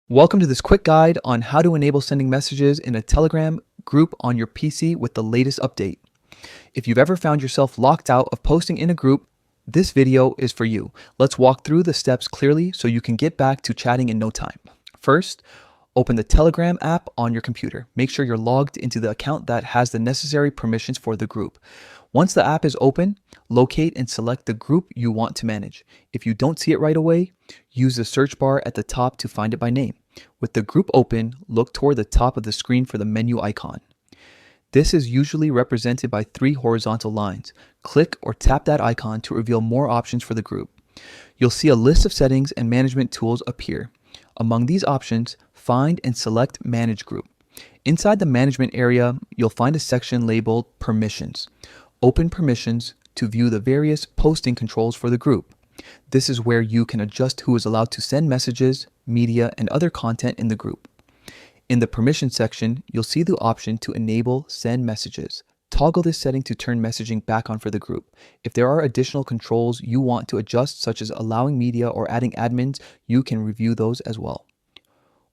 Welcome to this quick guide on how to enable sending messages in a Telegram group on your PC with the latest update. If you've ever found yourself locked out of posting in a group, this video is for you. Let's walk through the steps clearly so you can get back to chatting in no time. First, open the Telegram app on your computer. Make sure you're logged into the account that has the necessary permissions for the group. Once the app is open, locate and select the group you want to manage. If you don't see it right away, use the search bar at the top to find it by name. With the group open, look toward the top of the screen for the menu icon. This is usually represented by 3 horizontal lines. Click or tap that icon to reveal more options for the group. You'll see a list of settings and management tools appear. Among these options, find and select Manage Group. Inside the management area, you'll find a section labeled Permissions. Open Permissions to view the various posting controls for the group. This is where you can adjust who is allowed to send messages, media, and other content in the group. In the Permissions section, you'll see the option to enable Send Messages. Toggle this setting to turn messaging back on for the group. If there are additional controls you want to adjust, such as allowing media or adding admins, you can review those as well.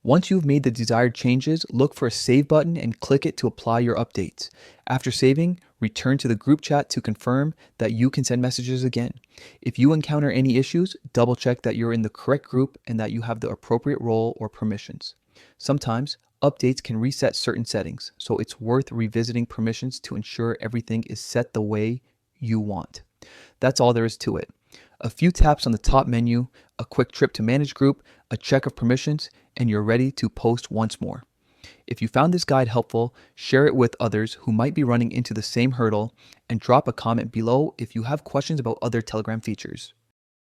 Once you've made the desired changes, look for a Save button and click it to apply your updates. After saving, return to the group chat to confirm that you can send messages again. If you encounter any issues, double check that you're in the correct group and that you have the appropriate role or permissions. Sometimes, updates can reset certain settings, so it's worth revisiting permissions to ensure everything is set the way you want. That's all there is to it. A few taps on the top menu, a quick trip to Manage Group, a check of permissions, and you're ready to post once more. If you found this guide helpful, share it with others who might be running into the same hurdle, and drop a comment below if you have questions about other Telegram features.